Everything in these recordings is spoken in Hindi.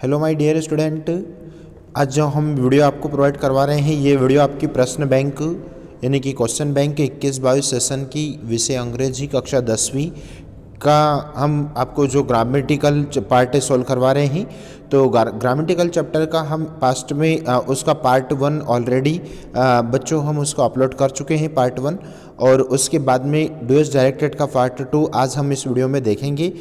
हेलो माय डियर स्टूडेंट, आज जो हम वीडियो आपको प्रोवाइड करवा रहे हैं ये वीडियो आपकी प्रश्न बैंक यानी कि क्वेश्चन बैंक 21-22 सेशन की विषय अंग्रेजी कक्षा 10वीं का हम आपको जो ग्रामेटिकल पार्ट है सॉल्व करवा रहे हैं। तो ग्रामेटिकल चैप्टर का हम पास्ट में उसका पार्ट 1 ऑलरेडी बच्चों हम उसको अपलोड कर चुके हैं पार्ट 1, और उसके बाद में डूएस डायरेक्टेड का पार्ट 2 आज हम इस वीडियो में देखेंगे।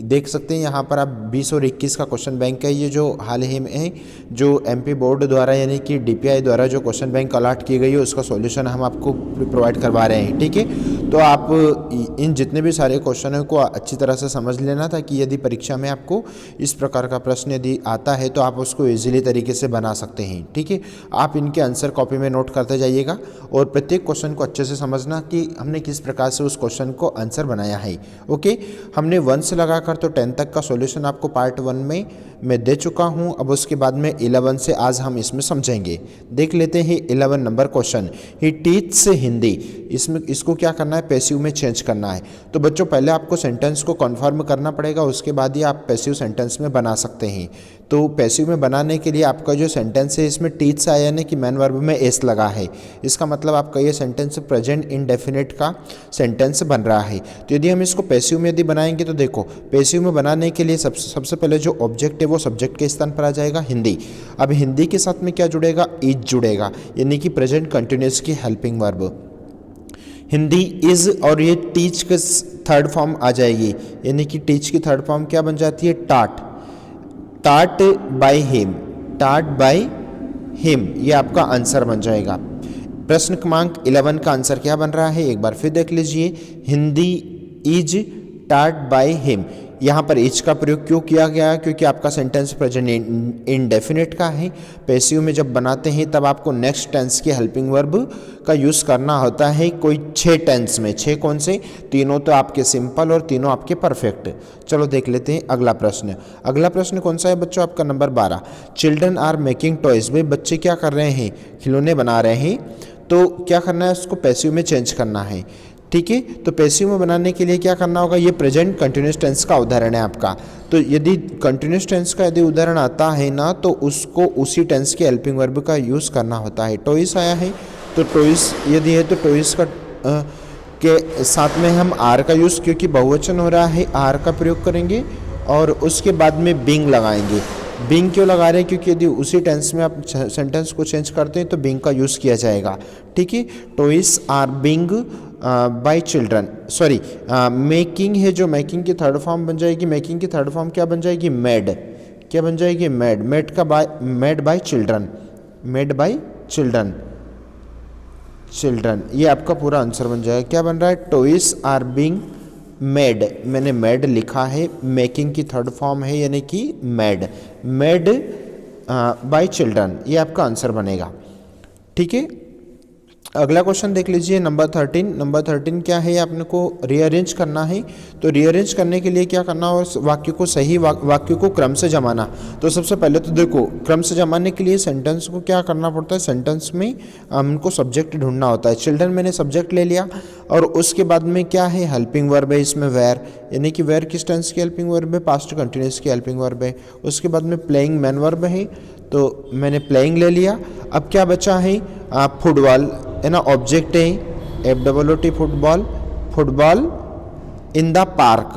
देख सकते हैं यहाँ पर आप 20 और 21 का क्वेश्चन बैंक है, ये जो हाल ही में जो एमपी बोर्ड द्वारा यानी कि डीपीआई द्वारा जो क्वेश्चन बैंक अलॉट की गई है उसका सॉल्यूशन हम आपको प्रोवाइड करवा रहे हैं। ठीक है, तो आप इन जितने भी सारे क्वेश्चनों को अच्छी तरह से समझ लेना ताकि यदि परीक्षा में आपको इस प्रकार का प्रश्न यदि आता है तो आप उसको ईजिली तरीके से बना सकते हैं। ठीक है, आप इनके आंसर कॉपी में नोट करते जाइएगा और प्रत्येक क्वेश्चन को अच्छे से समझना कि हमने किस प्रकार से उस क्वेश्चन को आंसर बनाया है। ओके, हमने 1 से लगाकर तो 10 तक का सॉल्यूशन आपको पार्ट 1 में मैं दे चुका हूं। अब उसके बाद में 11 से आज हम इसमें समझेंगे। देख लेते हैं 11 नंबर क्वेश्चन, ही टीच हिंदी। इसमें इसको क्या करना है, पैसिव में चेंज करना है। तो बच्चों पहले आपको सेंटेंस को कन्फर्म करना पड़ेगा, उसके बाद ही आप पैसिव सेंटेंस में बना सकते हैं। तो पैसिव में बनाने के लिए आपका जो सेंटेंस है इसमें टीच आया यानी कि मैन वर्ब में एस लगा है, इसका मतलब आपका ये सेंटेंस प्रेजेंट इंडेफिनिट का सेंटेंस बन रहा है। तो यदि हम इसको पैसिव में यदि बनाएंगे तो देखो पैसिव में बनाने के लिए सबसे पहले जो ऑब्जेक्ट है वो सब्जेक्ट के स्थान पर आ जाएगा हिंदी। अब हिंदी के साथ में क्या जुड़ेगा, इज जुड़ेगा यानी कि प्रेजेंट कंटिन्यूअस की हेल्पिंग वर्ब हिंदी इज, और ये टीच के थर्ड फॉर्म आ जाएगी यानी कि टीच की थर्ड फॉर्म क्या बन जाती है, टाट। टाट बाय हिम, टाट बाय हिम, ये आपका आंसर बन जाएगा। प्रश्न क्रमांक 11 का आंसर क्या बन रहा है एक बार फिर देख लीजिए, हिंदी इज टाट बाय हिम। यहाँ पर इज का प्रयोग क्यों किया गया, क्योंकि आपका सेंटेंस प्रेजेंट इंडेफिनिट का है। पैसिव में जब बनाते हैं तब आपको नेक्स्ट टेंस की हेल्पिंग वर्ब का यूज़ करना होता है कोई 6 टेंस में। 6 कौन से, तीनों तो आपके सिंपल और तीनों आपके परफेक्ट। चलो देख लेते हैं अगला प्रश्न। अगला प्रश्न कौन सा है बच्चों, आपका number 12, children are making toys. भाई बच्चे क्या कर रहे हैं, खिलौने बना रहे हैं। तो क्या करना है, उसको पैसिव में चेंज करना है। ठीक है, तो पैसिव में बनाने के लिए क्या करना होगा, ये प्रेजेंट कंटिन्यूअस टेंस का उदाहरण है आपका। तो यदि कंटिन्यूअस टेंस का यदि उदाहरण आता है ना तो उसको उसी टेंस के हेल्पिंग वर्ब का यूज़ करना होता है। टॉयज आया है तो टॉयज यदि है तो टॉयज का के साथ में हम आर का यूज़, क्योंकि बहुवचन हो रहा है आर का प्रयोग करेंगे, और उसके बाद में बिंग लगाएंगे। बिंग क्यों लगा रहे हैं, क्योंकि यदि उसी टेंस में आप सेंटेंस को चेंज करते हैं तो बिंग का यूज़ किया जाएगा। ठीक है, toys are being by children, sorry making है जो मेकिंग की थर्ड फॉर्म बन जाएगी। मेकिंग की थर्ड फॉर्म क्या बन जाएगी, मेड। क्या बन जाएगी, मेड। मेड का made by children, made by children, children, ये आपका पूरा आंसर बन जाएगा। क्या बन रहा है, टॉयज आर बिंग मेड, मैंने मेड लिखा है, मेकिंग की थर्ड फॉर्म है यानी कि मेड, मेड बाय चिल्ड्रन, ये आपका आंसर बनेगा। ठीक है, अगला क्वेश्चन देख लीजिए नंबर 13। नंबर 13 क्या है, आपने को रीअरेंज करना है। तो रीअरेंज करने के लिए क्या करना और वाक्य को सही वाक्य को क्रम से जमाना। तो सबसे पहले तो देखो क्रम से जमाने के लिए सेंटेंस को क्या करना पड़ता है, सेंटेंस में हमको सब्जेक्ट ढूंढना होता है। चिल्ड्रन मैंने सब्जेक्ट ले लिया, और उसके बाद में क्या है, हेल्पिंग वर्ब है इसमें वेयर, यानी कि वेयर किस टेंस की हेल्पिंग वर्ब है, पास्ट कंटिन्यूअस की हेल्पिंग वर्ब है। उसके बाद में प्लेइंग मैन वर्ब है तो मैंने प्लेइंग ले लिया। अब क्या बचा है, फुटबॉल है ना, ऑब्जेक्ट है FWOT football, football in the park,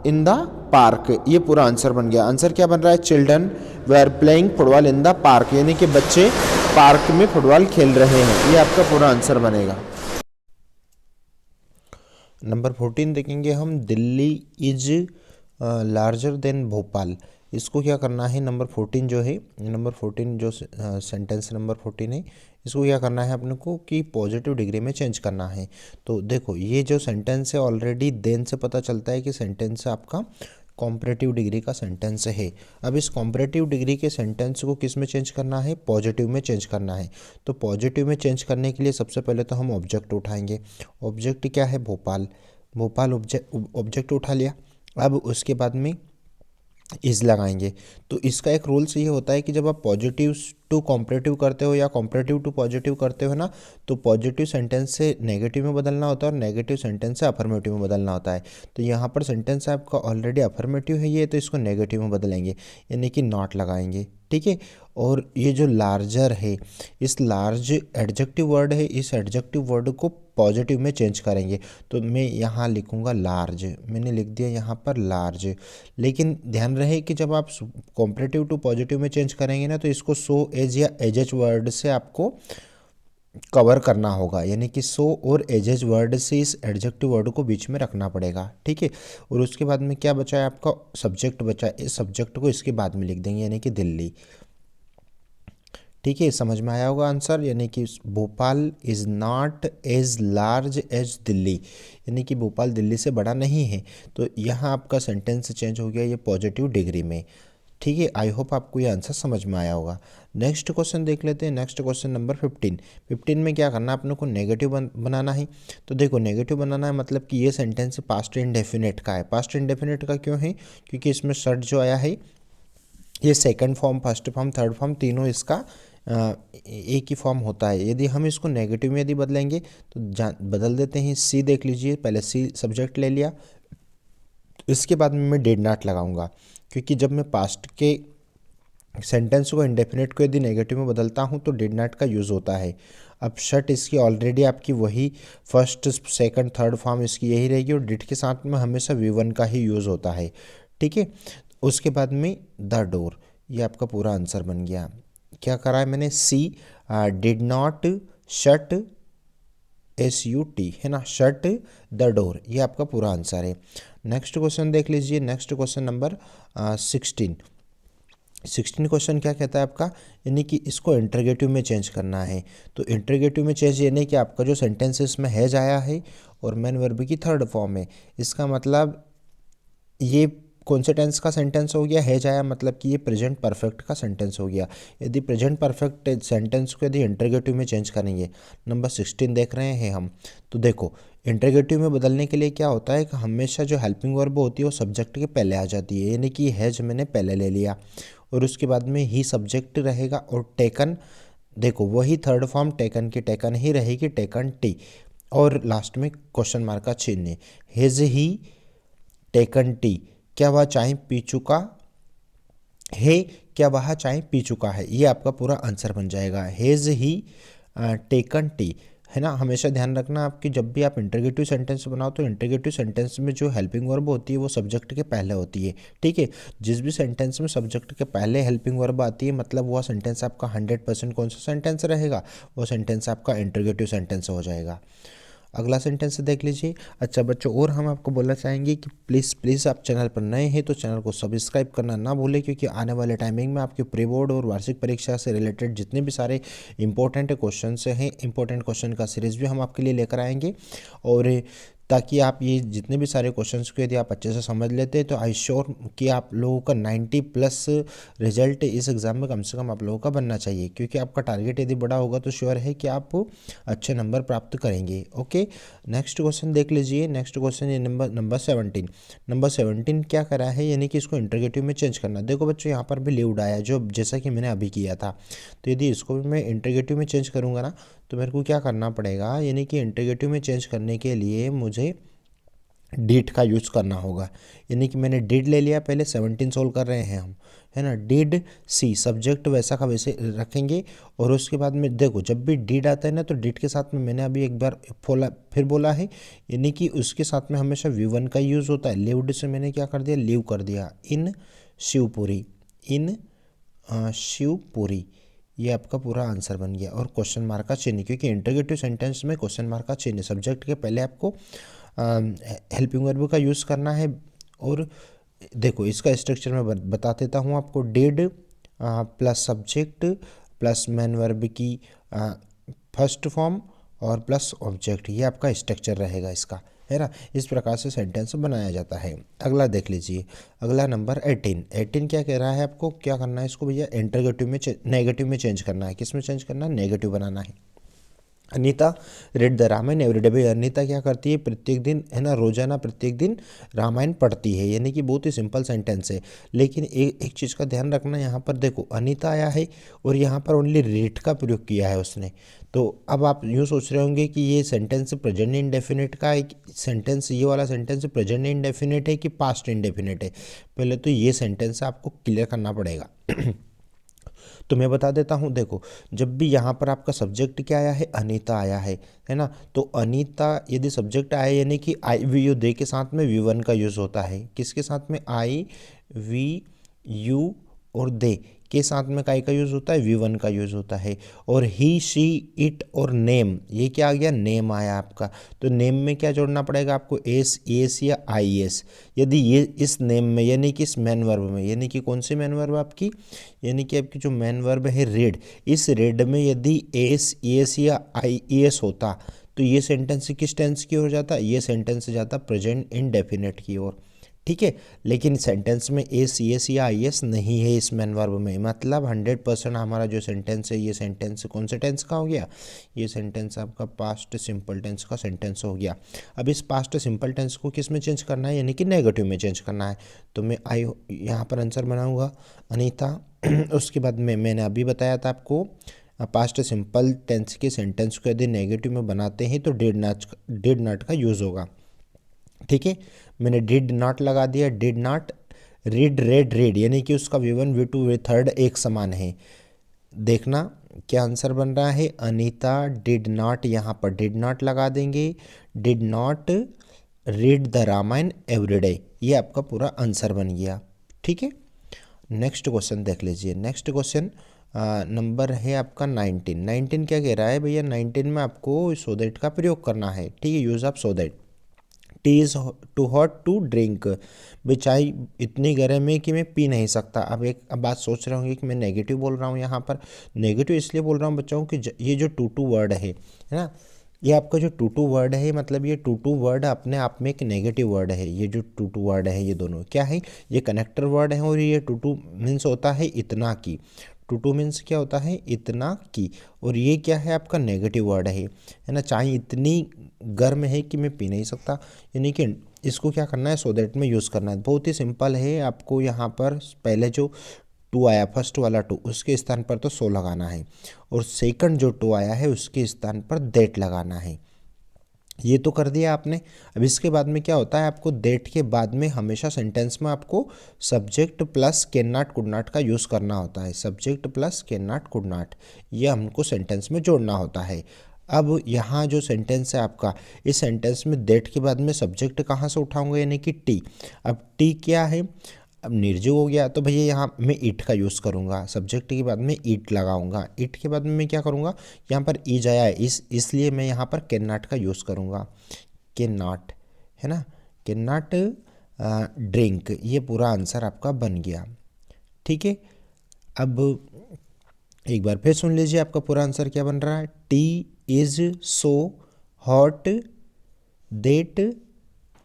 in the park, ये पूरा आंसर बन गया। आंसर क्या बन रहा है, children were playing football in the park, यानी कि बच्चे पार्क में फुटबॉल खेल रहे हैं, ये आपका पूरा आंसर बनेगा। नंबर 14 देखेंगे हम, Delhi is larger than Bhopal. इसको क्या करना है, नंबर 14 जो है, नंबर 14 जो सेंटेंस नंबर 14 है, इसको क्या करना है अपने को कि पॉजिटिव डिग्री में चेंज करना है। तो देखो ये जो सेंटेंस है ऑलरेडी देन से पता चलता है कि सेंटेंस आपका कॉम्परेटिव डिग्री का सेंटेंस है। अब इस कॉम्परेटिव डिग्री के सेंटेंस को किस में चेंज करना है, पॉजिटिव में चेंज करना है। तो पॉजिटिव में चेंज करने के लिए सबसे पहले तो हम ऑब्जेक्ट उठाएंगे। ऑब्जेक्ट क्या है, भोपाल, भोपाल ऑब्जेक्ट उठा लिया। अब उसके बाद में इज लगाएंगे। तो इसका एक रूल्स ये होता है कि जब आप पॉजिटिव टू कॉम्परेटिव करते हो या कॉम्परेटिव टू पॉजिटिव करते हो ना, तो पॉजिटिव सेंटेंस से नेगेटिव में बदलना होता है और नेगेटिव सेंटेंस से अफर्मेटिव में बदलना होता है। तो यहाँ पर सेंटेंस आपका ऑलरेडी अफर्मेटिव है ये, तो इसको नेगेटिव में बदलेंगे, यानी कि नॉट लगाएंगे, ठीक है। और ये जो लार्जर है, इस लार्ज एडजेक्टिव वर्ड है, इस एडजेक्टिव वर्ड को पॉजिटिव में चेंज करेंगे। तो मैं यहाँ लिखूँगा लार्ज, मैंने लिख दिया यहाँ पर लार्ज। लेकिन ध्यान रहे कि जब आप कॉम्परेटिव टू पॉजिटिव में चेंज करेंगे ना, तो इसको सो एज या एजेज वर्ड से आपको कवर करना होगा, यानी कि सो और एजेज वर्ड से इस एडजेक्टिव वर्ड को बीच में रखना पड़ेगा, ठीक है। और उसके बाद में क्या बचा है आपका, सब्जेक्ट बचा है, इस सब्जेक्ट को इसके बाद में लिख देंगे, यानी कि दिल्ली, ठीक है। समझ में आया होगा आंसर, यानी कि Bhopal is not as large as Delhi, यानी कि भोपाल दिल्ली से बड़ा नहीं है। तो यहाँ आपका सेंटेंस चेंज हो गया ये पॉजिटिव डिग्री में, ठीक है। आई होप आपको ये आंसर समझ में आया होगा। नेक्स्ट क्वेश्चन देख लेते हैं। नेक्स्ट क्वेश्चन नंबर 15 में क्या करना है अपने को, नेगेटिव बनाना है। तो देखो नेगेटिव बनाना है मतलब कि ये सेंटेंस पास्ट इंडेफिनिट का है। पास्ट इंडेफिनिट का क्यों है, क्योंकि इसमें शर्ट जो आया है ये second form, first form, third form तीनों इसका एक ही फॉर्म होता है। यदि हम इसको नेगेटिव में यदि बदलेंगे तो बदल देते हैं। सी देख लीजिए, पहले सी सब्जेक्ट ले लिया, इसके बाद में मैं डिड नॉट लगाऊंगा, क्योंकि जब मैं पास्ट के सेंटेंस को इंडेफिनिट को यदि नेगेटिव में बदलता हूँ तो डिड नॉट का यूज़ होता है। अब शट इसकी ऑलरेडी आपकी वही फर्स्ट सेकंड थर्ड फॉर्म इसकी यही रहेगी, और डिड के साथ में हमेशा V1 का ही यूज़ होता है, ठीक है। उसके बाद में द डोर, ये आपका पूरा आंसर बन गया। क्या करा है मैंने, सी डिड नॉट शट SUT, है ना, शट द डोर, ये आपका पूरा आंसर है। नेक्स्ट क्वेश्चन देख लीजिए। नेक्स्ट क्वेश्चन नंबर 16 क्वेश्चन क्या कहता है आपका, यानी कि इसको इंटरगेटिव में चेंज करना है। तो इंटरगेटिव में चेंज यानी कि आपका जो सेंटेंस इसमें हैज आया है और मेन वर्ब की थर्ड फॉर्म है, इसका मतलब ये कौन से टेंस का सेंटेंस हो गया, हैज आया मतलब कि ये प्रेजेंट परफेक्ट का सेंटेंस हो गया। यदि प्रेजेंट परफेक्ट सेंटेंस को यदि इंटरगेटिव में चेंज करेंगे, नंबर 16 देख रहे हैं हम, तो देखो इंटरगेटिव में बदलने के लिए क्या होता है कि हमेशा जो हेल्पिंग वर्ब होती है वो सब्जेक्ट के पहले आ जाती है, यानी कि हैज मैंने पहले ले लिया और उसके बाद में ही सब्जेक्ट रहेगा, और टेकन देखो वही थर्ड फॉर्म टेकन की टेकन ही रहेगी, टेकन टी, और लास्ट में क्वेश्चन मार्क का चिन्ह, हैज ही टेकन टी, क्या वह चाय पी चुका है, क्या वह चाय पी चुका है, ये आपका पूरा आंसर बन जाएगा, हैज ही टेकन टी, है ना। हमेशा ध्यान रखना आपकी जब भी आप इंटरगेटिव सेंटेंस बनाओ तो इंटरगेटिव सेंटेंस में जो हेल्पिंग वर्ब होती है वो सब्जेक्ट के पहले होती है, ठीक है। जिस भी सेंटेंस में सब्जेक्ट के पहले हेल्पिंग वर्ब आती है मतलब वह सेंटेंस आपका 100% कौन सा सेंटेंस रहेगा, वो सेंटेंस आपका इंटरगेटिव सेंटेंस हो जाएगा। अगला सेंटेंस देख लीजिए। अच्छा बच्चों, और हम आपको बोलना चाहेंगे कि प्लीज़ आप चैनल पर नए हैं तो चैनल को सब्सक्राइब करना ना भूलें, क्योंकि आने वाले टाइमिंग में आपके प्री बोर्ड और वार्षिक परीक्षा से रिलेटेड जितने भी सारे इंपॉर्टेंट क्वेश्चन हैं, इंपॉर्टेंट क्वेश्चन का सीरीज़ भी हम आपके लिए लेकर आएंगे, और ताकि आप ये जितने भी सारे क्वेश्चंस को यदि आप अच्छे से समझ लेते हैं तो आई श्योर कि आप लोगों का 90+ रिजल्ट इस एग्ज़ाम में कम से कम आप लोगों का बनना चाहिए, क्योंकि आपका टारगेट यदि बड़ा होगा तो श्योर है कि आप अच्छे नंबर प्राप्त करेंगे। ओके, नेक्स्ट क्वेश्चन देख लीजिए। नेक्स्ट क्वेश्चन ये नंबर 17। नंबर 17 क्या करा है, यानी कि इसको इंटरगेटिव में चेंज करना। देखो बच्चों यहाँ पर भी लिव्ड आया जो जैसा कि मैंने अभी किया था, तो यदि इसको भी मैं इंटरगेटिव में चेंज करूँगा ना तो मेरे को क्या करना पड़ेगा, यानी कि इंटरगेटिव में चेंज करने के लिए मुझे डिड का यूज़ करना होगा, यानी कि मैंने डिड ले लिया, पहले 17 सोल्व कर रहे हैं हम, है ना। डिड सी सब्जेक्ट वैसा का वैसे रखेंगे, और उसके बाद में देखो जब भी डिड आता है ना तो डिड के साथ में मैंने अभी एक बार फिर बोला है, यानी कि उसके साथ में हमेशा V1 का यूज़ होता है। लिव्ड से मैंने क्या कर दिया, लिव कर दिया, इन शिवपुरी, इन शिवपुरी, ये आपका पूरा आंसर बन गया। और क्वेश्चन मार्क का चिन्ह, क्योंकि इंटरगेटिव सेंटेंस में क्वेश्चन मार्क का चिन्ह सब्जेक्ट के पहले आपको हेल्पिंग वर्ब का यूज़ करना है। और देखो इसका स्ट्रक्चर मैं बता देता हूँ आपको, did plus subject plus main verb की फर्स्ट फॉर्म और प्लस ऑब्जेक्ट, ये आपका स्ट्रक्चर रहेगा इसका, है ना। इस प्रकार से सेंटेंस बनाया जाता है। अगला देख लीजिए, अगला नंबर 18 क्या कह रहा है, आपको क्या करना है इसको भैया, इंटरगेटिव में नेगेटिव में चेंज करना है। किस में चेंज करना है, नेगेटिव बनाना है। Anita read the Ramayana everyday. भाई अनीता क्या करती है, प्रत्येक दिन, है ना, रोजाना प्रत्येक दिन रामायण पढ़ती है, यानी कि बहुत ही सिंपल सेंटेंस है। लेकिन एक चीज़ का ध्यान रखना, यहाँ पर देखो अनीता आया है और यहाँ पर ओनली रेड का प्रयोग किया है उसने। तो अब आप यूँ सोच रहे होंगे कि ये सेंटेंस प्रेजेंट इंडेफिनिट का एक सेंटेंस, ये वाला सेंटेंस प्रेजेंट इंडेफिनिट है कि पास्ट इंडेफिनिट है। पहले तो ये सेंटेंस आपको क्लियर करना पड़ेगा। तो मैं बता देता हूँ, देखो जब भी यहाँ पर आपका सब्जेक्ट क्या आया है, अनीता आया है ना, तो अनीता यदि सब्जेक्ट आया यानी कि आई वी यू दे के साथ में वी वन का यूज़ होता है। किसके साथ में, आई वी यू और दे के साथ में काय का यूज़ होता है, वी वन का यूज़ होता है। और ही शी इट और नेम, ये क्या आ गया, नेम आया आपका। तो नेम में क्या जोड़ना पड़ेगा आपको, एस एस या आई एस। यदि ये इस नेम में यानी कि इस मैन वर्ब में, यानी कि कौन सी मैन वर्ब आपकी, यानी कि आपकी जो मैन वर्ब है रेड, इस रेड में यदि एस एस या आई एस होता तो ये सेंटेंस किस टेंस की ओर जाता, ये सेंटेंस जाता प्रेजेंट इंडेफिनिट की ओर। ठीक है, लेकिन सेंटेंस में ए सी एस या आई एस नहीं है इस मैन वर्ब में, मतलब 100% हमारा जो सेंटेंस है, ये सेंटेंस कौन से टेंस का हो गया, ये सेंटेंस आपका पास्ट सिंपल टेंस का सेंटेंस हो गया। अब इस पास्ट सिंपल टेंस को किस में चेंज करना है, यानी कि नेगेटिव में चेंज करना है। तो मैं आई यहाँ पर आंसर बनाऊँगा अनीता। उसके बाद में मैंने अभी बताया था आपको, पास्ट सिंपल टेंस के सेंटेंस को यदि नेगेटिव में बनाते हैं तो डिड नॉट का यूज़ होगा। ठीक है, मैंने डिड नॉट लगा दिया, did not read red read, यानी कि उसका V1 V2 V3 एक समान है। देखना क्या आंसर बन रहा है, अनीता डिड नॉट, यहाँ पर डिड नॉट लगा देंगे, did not read the Ramayana everyday, ये आपका पूरा आंसर बन गया। ठीक है, नेक्स्ट क्वेश्चन देख लीजिए। नेक्स्ट क्वेश्चन नंबर है आपका 19 क्या कह रहा है भैया, 19 में आपको सो दैट का प्रयोग करना है। ठीक है, use of so that. Tea is too hot to drink, भाई चाय इतनी गर्म है कि मैं पी नहीं सकता। अब बात सोच रहे होंगे कि मैं नेगेटिव बोल रहा हूँ, यहाँ पर नेगेटिव इसलिए बोल रहा हूँ बच्चों कि ये जो टू वर्ड है ना, ये आपका जो टू वर्ड है, मतलब ये टू वर्ड अपने आप में एक नेगेटिव वर्ड है। ये जो टू वर्ड है ये दोनों क्या है, ये कनेक्टर वर्ड है। और ये टू मीन्स होता है इतना की, टू मीन्स क्या होता है, इतना की। और ये क्या है आपका नेगेटिव वर्ड है ना, चाय इतनी गर्म है कि मैं पी नहीं सकता, यानी कि इसको क्या करना है, सो दैट में यूज़ करना है। बहुत ही सिंपल है, आपको यहाँ पर पहले जो टू आया, फर्स्ट वाला टू, उसके स्थान पर तो सो लगाना है, और सेकंड जो टू आया है उसके स्थान पर दैट लगाना है। ये तो कर दिया आपने। अब इसके बाद में क्या होता है, आपको दैट के बाद में हमेशा सेंटेंस में आपको subject plus can not could not का यूज़ करना होता है। Subject plus can not could not, ये हमको सेंटेंस में जोड़ना होता है। अब यहाँ जो सेंटेंस है आपका, इस सेंटेंस में दैट के बाद में सब्जेक्ट कहाँ से उठाऊंगा, यानी कि टी। अब टी क्या है, अब निर्जीव हो गया, तो भैया यहाँ मैं इट का यूज़ करूँगा, सब्जेक्ट के बाद में इट लगाऊंगा। इट के बाद में मैं क्या करूँगा, यहाँ पर ईज आया है, इसलिए मैं यहाँ पर कैन नॉट का यूज़ करूँगा। कैन नॉट, है ना, कैन नॉट ड्रिंक, ये पूरा आंसर आपका बन गया। ठीक है, अब एक बार फिर सुन लीजिए आपका पूरा आंसर क्या बन रहा है, T is so hot that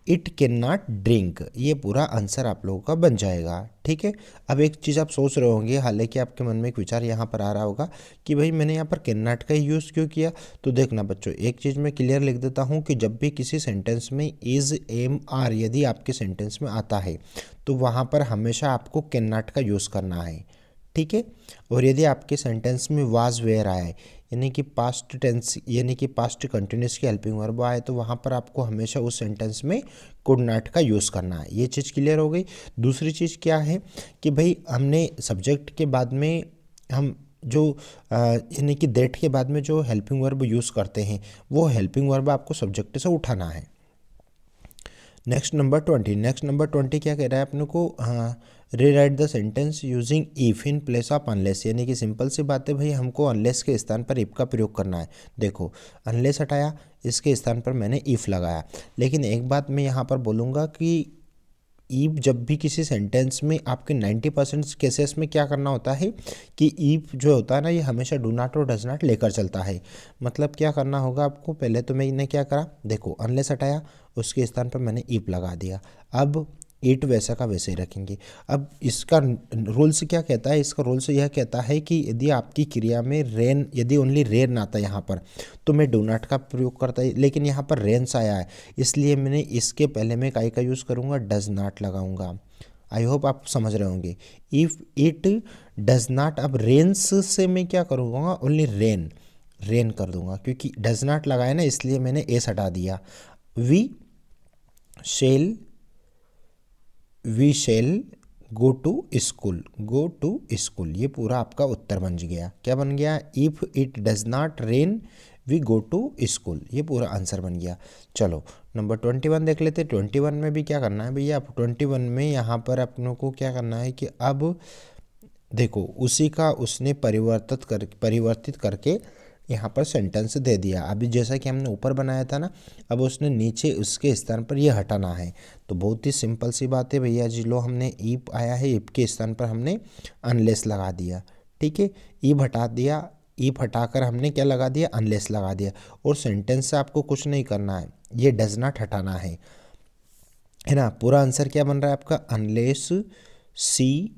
it can not drink, ये पूरा आंसर आप लोगों का बन जाएगा। ठीक है, अब एक चीज़ आप सोच रहे होंगे, हालांकि आपके मन में एक विचार यहाँ पर आ रहा होगा कि भाई मैंने यहाँ पर कैन नॉट का ही यूज़ क्यों किया। तो देखना बच्चों, एक चीज़ मैं क्लियर लिख देता हूँ कि जब भी किसी सेंटेंस में इज़ एम आर यदि आपके सेंटेंस में आता है तो वहाँ पर हमेशा आपको कैन नॉट का यूज़ करना है। ठीक है, और यदि आपके सेंटेंस में वाज वेयर आया है, यानी कि पास्ट टेंस, यानी कि पास्ट कंटिन्यूस की हेल्पिंग वर्ब आए, तो वहाँ पर आपको हमेशा उस सेंटेंस में कुड नॉट का यूज़ करना है। ये चीज़ क्लियर हो गई। दूसरी चीज़ क्या है कि भाई हमने सब्जेक्ट के बाद में हम जो यानी कि दैट के बाद में जो हेल्पिंग वर्ब यूज़ करते हैं, वो हेल्पिंग वर्ब आपको सब्जेक्ट से उठाना है। नेक्स्ट नंबर 20 क्या कह रहा है अपने को, हाँ, rewrite the sentence using if in place of unless, यानी कि सिंपल सी बात है भाई, हमको अनलेस के स्थान पर इफ का प्रयोग करना है। देखो अनलेस हटाया, इसके स्थान पर मैंने इफ लगाया। लेकिन एक बात मैं यहाँ पर बोलूँगा कि ईफ जब भी किसी सेंटेंस में आपके 90% केसेस में क्या करना होता है कि ईफ जो होता है ना, ये हमेशा डू नॉट और डज नॉट लेकर चलता है। मतलब क्या करना होगा आपको, पहले तो मैंने क्या करा, देखो अनलेस हटाया, उसके स्थान पर मैंने ईफ लगा दिया। अब ईट वैसा का वैसे ही रखेंगे। अब इसका रूल्स क्या कहता है, इसका रूल्स यह कहता है कि यदि आपकी क्रिया में रेन, यदि ओनली रेन आता है यहाँ पर तो मैं डू नॉट का प्रयोग करता है, लेकिन यहाँ पर रेन्स आया है इसलिए मैंने इसके पहले मैं काई का यूज़ करूँगा, डज नॉट लगाऊंगा। आई होप आप समझ रहे होंगे। इफ़ इट डज नॉट, अब रेन्स से मैं क्या करूँगा, ओनली रेन, रेन कर दूंगा, क्योंकि डज नॉट लगाया ना इसलिए मैंने एस हटा दिया। We shall go to school, go to school, ये पूरा आपका उत्तर बन गया। क्या बन गया, if it does not rain we go to school, ये पूरा आंसर बन गया। चलो नंबर 21 देख लेते। 21 में भी क्या करना है भैया, 21 में यहाँ पर अपनों को क्या करना है कि अब देखो उसी का उसने परिवर्तित करके यहाँ पर सेंटेंस दे दिया। अभी जैसा कि हमने ऊपर बनाया था ना, अब उसने नीचे उसके स्थान पर ये हटाना है। तो बहुत ही सिंपल सी बात है भैया जी, लो हमने ईप आया है, ईप के स्थान पर हमने अनलेस लगा दिया। ठीक है, ईप हटा दिया, ईप हटाकर हमने क्या लगा दिया, अनलेस लगा दिया। और सेंटेंस से आपको कुछ नहीं करना है, ये डज नॉट हटाना है ना। पूरा आंसर क्या बन रहा है आपका, unless C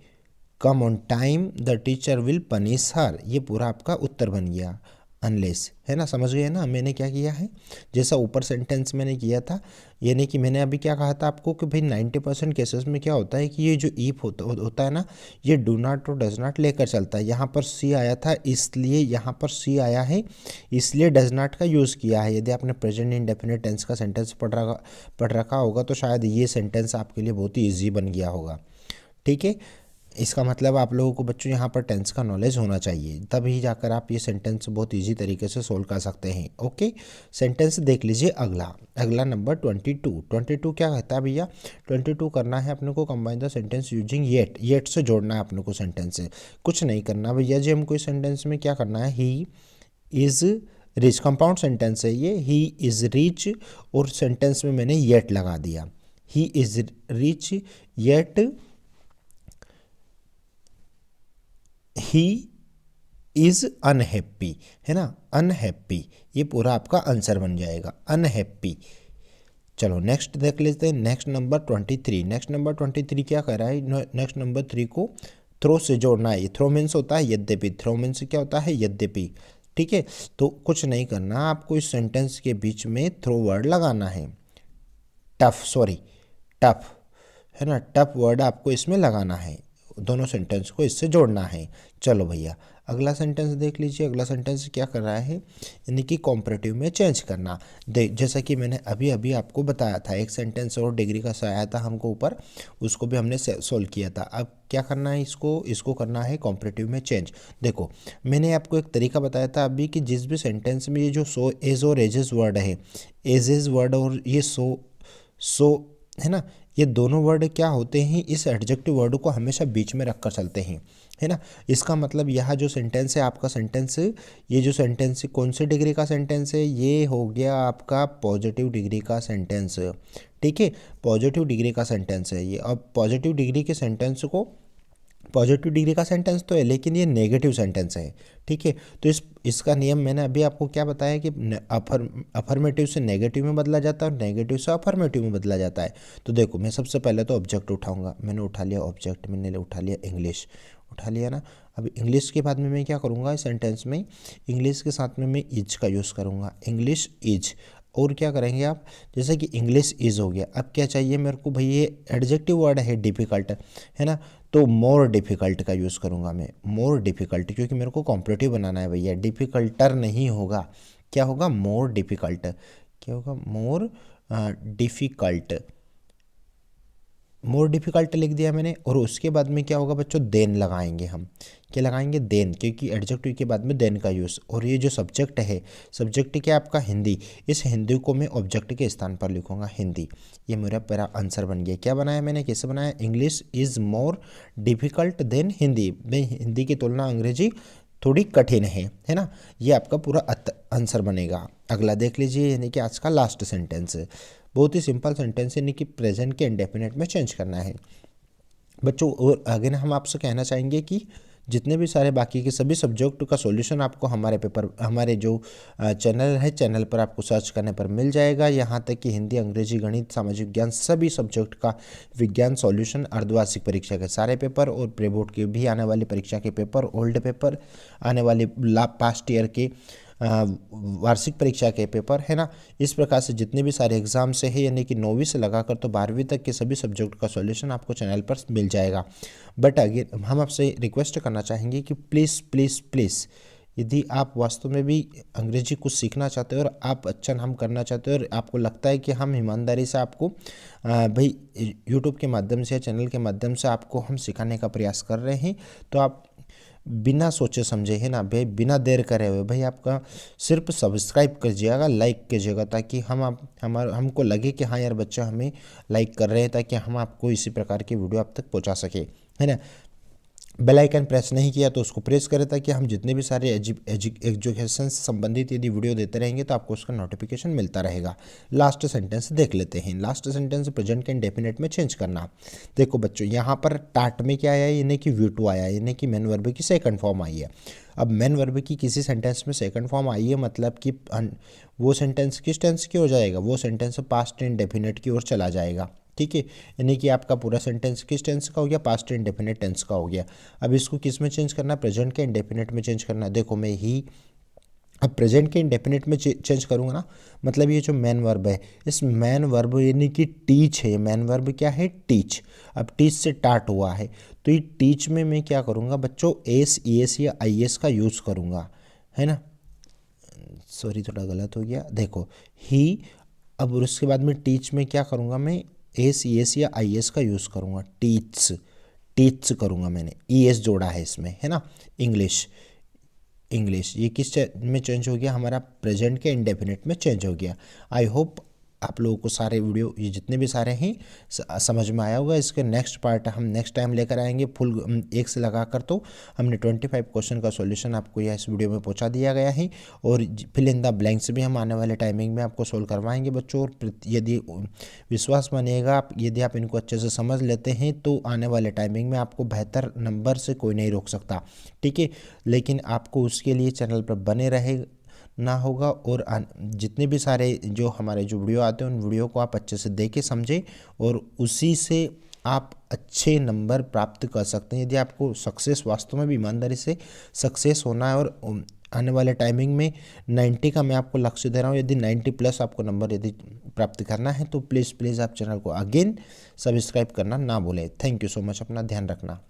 come on time the teacher will punish her, ये पूरा आपका उत्तर बन गया। अनलेस, है ना, समझ गए ना मैंने क्या किया है, जैसा ऊपर सेंटेंस मैंने किया था। यानी कि मैंने अभी क्या कहा था आपको कि भाई 90% केसेस में क्या होता है कि ये जो ईफ होता है ना, ये डू नॉट और डज नॉट लेकर चलता है। यहाँ पर सी आया था इसलिए यहाँ पर सी आया है इसलिए डज नॉट का यूज़ किया है। यदि आपने प्रेजेंट इंडेफिनिट टेंस का सेंटेंस पढ़ रखा होगा तो शायद ये सेंटेंस आपके लिए बहुत ही ईजी बन गया होगा। ठीक है, इसका मतलब आप लोगों को बच्चों यहाँ पर टेंस का नॉलेज होना चाहिए, तभी जाकर आप ये सेंटेंस बहुत इजी तरीके से सोल्व कर सकते हैं। ओके, सेंटेंस देख लीजिए अगला नंबर 22 क्या कहता है भैया, 22 करना है अपने को, combine the sentence using yet से जोड़ना है अपने को सेंटेंस से। कुछ नहीं करना भैया जी, हमको इस सेंटेंस में क्या करना है, he is rich, compound sentence है ये, ही इज़ रिच और सेंटेंस में मैंने येट लगा दिया। He is rich yet he is unhappy, है ना, अनहैप्पी, ये पूरा आपका आंसर बन जाएगा, अनहैप्पी। चलो नेक्स्ट देख लेते हैं, नेक्स्ट नंबर 23 क्या कह रहा है, नेक्स्ट नंबर 3 को थ्रो से जोड़ना है। थ्रो मीन्स होता है यद्यपि, थ्रो मीन्स क्या होता है, यद्यपि। ठीक है, तो कुछ नहीं करना, आपको इस सेंटेंस के बीच में थ्रो वर्ड लगाना है, टफ, है ना, टफ वर्ड आपको इसमें लगाना है, दोनों सेंटेंस को इससे जोड़ना है। चलो भैया अगला सेंटेंस देख लीजिए। अगला सेंटेंस क्या कर रहा है, यानी कि कॉम्परेटिव में चेंज करना। जैसा कि मैंने अभी आपको बताया था, एक सेंटेंस और डिग्री का आया था हमको ऊपर, उसको भी हमने सोल्व किया था। अब क्या करना है, इसको करना है कॉम्परेटिव में चेंज। देखो मैंने आपको एक तरीका बताया था अभी कि जिस भी सेंटेंस में ये जो सो एज और एजेस वर्ड है, एजेस वर्ड और ये सो है ना, ये दोनों वर्ड क्या होते हैं, इस एडजेक्टिव वर्ड को हमेशा बीच में रख कर चलते हैं, है ना। इसका मतलब यह जो सेंटेंस है आपका सेंटेंस, ये जो सेंटेंस कौन से डिग्री का सेंटेंस है, ये हो गया आपका पॉजिटिव डिग्री का सेंटेंस। ठीक है, पॉजिटिव डिग्री का सेंटेंस है ये। अब पॉजिटिव डिग्री के सेंटेंस को, पॉजिटिव डिग्री का सेंटेंस तो है लेकिन ये नेगेटिव सेंटेंस है। ठीक है, तो इसका नियम मैंने अभी आपको क्या बताया कि अफर्मेटिव से नेगेटिव में बदला जाता है और नेगेटिव से अफर्मेटिव में बदला जाता है। तो देखो मैं सबसे पहले तो ऑब्जेक्ट उठाऊंगा, मैंने उठा लिया ऑब्जेक्ट, मैंने उठा लिया इंग्लिश, उठा लिया ना। अब इंग्लिश के बाद में मैं क्या करूँगा, इस सेंटेंस में इंग्लिश के साथ में मैं इज का यूज़ करूँगा, इंग्लिश इज। और क्या करेंगे आप, जैसे कि इंग्लिश इज़ हो गया, अब क्या चाहिए मेरे को भाई, ये एडजेक्टिव वर्ड है डिफ़िकल्ट, है ना, तो मोर डिफ़िकल्ट का यूज़ करूँगा मैं, मोर डिफ़िकल्ट, क्योंकि मेरे को कॉम्पिटिटिव बनाना है भैया, डिफ़िकल्टर नहीं होगा, क्या होगा, मोर डिफ़िकल्ट, क्या होगा, मोर डिफ़िकल्ट, मोर डिफ़िकल्ट लिख दिया मैंने। और उसके बाद में क्या होगा बच्चों, देन लगाएंगे हम, क्या लगाएंगे, देन, क्योंकि एडजेक्टिव के बाद में देन का यूज़। और ये जो सब्जेक्ट है, सब्जेक्ट क्या आपका हिंदी, इस हिंदी को मैं ऑब्जेक्ट के स्थान पर लिखूंगा हिंदी। ये मेरा आंसर बन गया। क्या बनाया मैंने, कैसे बनाया, English is more difficult than Hindi, भाई हिंदी की तुलना अंग्रेजी थोड़ी कठिन है ना, ये आपका पूरा आंसर बनेगा। अगला देख लीजिए, यानी कि आज का लास्ट सेंटेंस, बहुत ही सिंपल सेंटेंस है, यानी कि प्रेजेंट के इंडेफिनिट में चेंज करना है बच्चों। और आगे ना हम आपसे कहना चाहेंगे कि जितने भी सारे बाकी के सभी सब्जेक्ट का सॉल्यूशन आपको हमारे जो चैनल पर आपको सर्च करने पर मिल जाएगा। यहाँ तक कि हिंदी, अंग्रेजी, गणित, सामाजिक विज्ञान सभी सब्जेक्ट का विज्ञान सॉल्यूशन, अर्धवार्षिक परीक्षा के सारे पेपर और प्री बोर्ड के भी आने वाली परीक्षा के पेपर, ओल्ड पेपर, आने वाले पास्ट ईयर के वार्षिक परीक्षा के पेपर, है ना। इस प्रकार से जितने भी सारे एग्जाम से है, यानी कि 9वीं से लगाकर तो 12वीं तक के सभी सब्जेक्ट का सॉल्यूशन आपको चैनल पर मिल जाएगा। बट अगेन हम आपसे रिक्वेस्ट करना चाहेंगे कि प्लीज़ प्लीज़ प्लीज़, यदि आप वास्तव में भी अंग्रेजी कुछ सीखना चाहते हो और आप अच्छा नाम करना चाहते हो और आपको लगता है कि हम ईमानदारी से आपको भाई यूट्यूब के माध्यम से या चैनल के माध्यम से आपको हम सिखाने का प्रयास कर रहे हैं, तो आप बिना सोचे समझे, है ना भाई, बिना देर करे हुए भाई आपका सिर्फ सब्सक्राइब कीजिएगा, लाइक कीजिएगा, ताकि हमको लगे कि हाँ यार बच्चा हमें लाइक कर रहे हैं, ताकि हम आपको इसी प्रकार की वीडियो आप तक पहुंचा सके, है ना। बेल आइकन प्रेस नहीं किया तो उसको प्रेस करें, ताकि हम जितने भी सारे एजुकेशन से संबंधित यदि वीडियो देते रहेंगे तो आपको उसका नोटिफिकेशन मिलता रहेगा। लास्ट सेंटेंस देख लेते हैं। लास्ट सेंटेंस प्रेजेंट के इंडेफिनिट में चेंज करना। देखो बच्चों, यहाँ पर टाट में क्या आया है, यानी कि V2 आया है, यानी कि मेन वर्ब की सेकंड फॉर्म आई है। अब मेन वर्ब की किसी सेंटेंस में सेकंड फॉर्म आई है, मतलब कि वो सेंटेंस किस टेंस की हो जाएगा, वो सेंटेंस पास्ट इंडेफिनिट की ओर चला जाएगा, ठीक है। यानी कि आपका पूरा सेंटेंस किस टेंस का हो गया, पास्ट इंडेफिनिट टेंस का हो गया। अब इसको किस में चेंज करना, प्रेजेंट के इंडेफिनिट में चेंज करना। देखो मैं ही अब प्रेजेंट के इंडेफिनिट में चेंज करूँगा ना, मतलब ये जो मेन वर्ब है, इस मेन वर्ब यानी कि टीच है, मेन वर्ब क्या है, टीच। अब टीच से स्टार्ट हुआ है, तो ये टीच में मैं क्या करूँगा बच्चों, एस, ES या IS का यूज़ करूँगा, है ना। सॉरी थोड़ा गलत हो गया, देखो ही। अब उसके बाद में टीच में क्या करूँगा, मैं ES या IS का यूज़ करूँगा, टीच करूँगा, मैंने ES जोड़ा है इसमें, है ना। इंग्लिश ये किस में चेंज हो गया, हमारा प्रेजेंट के इंडेफिनिट में चेंज हो गया। आई होप आप लोगों को सारे वीडियो ये जितने भी सारे हैं समझ में आया होगा। इसके नेक्स्ट पार्ट हम नेक्स्ट टाइम लेकर आएंगे फुल एक से लगाकर। तो हमने 25 क्वेश्चन का सॉल्यूशन आपको यह इस वीडियो में पहुंचा दिया गया है, और फिल इन द ब्लैंक्स भी हम आने वाले टाइमिंग में आपको सोल्व करवाएंगे बच्चों। और यदि विश्वास मानिएगा आप, यदि आप इनको अच्छे से समझ लेते हैं तो आने वाले टाइमिंग में आपको बेहतर नंबर से कोई नहीं रोक सकता, ठीक है। लेकिन आपको उसके लिए चैनल पर बने रहे ना होगा, और जितने भी सारे जो हमारे जो वीडियो आते हैं उन वीडियो को आप अच्छे से देख के समझें, और उसी से आप अच्छे नंबर प्राप्त कर सकते हैं। यदि आपको सक्सेस वास्तव में भी ईमानदारी से सक्सेस होना है, और आने वाले टाइमिंग में 90 का मैं आपको लक्ष्य दे रहा हूँ, यदि 90 प्लस आपको नंबर यदि प्राप्त करना है तो प्लीज़ आप चैनल को अगेन सब्सक्राइब करना ना भूलें। थैंक यू सो मच, अपना ध्यान रखना।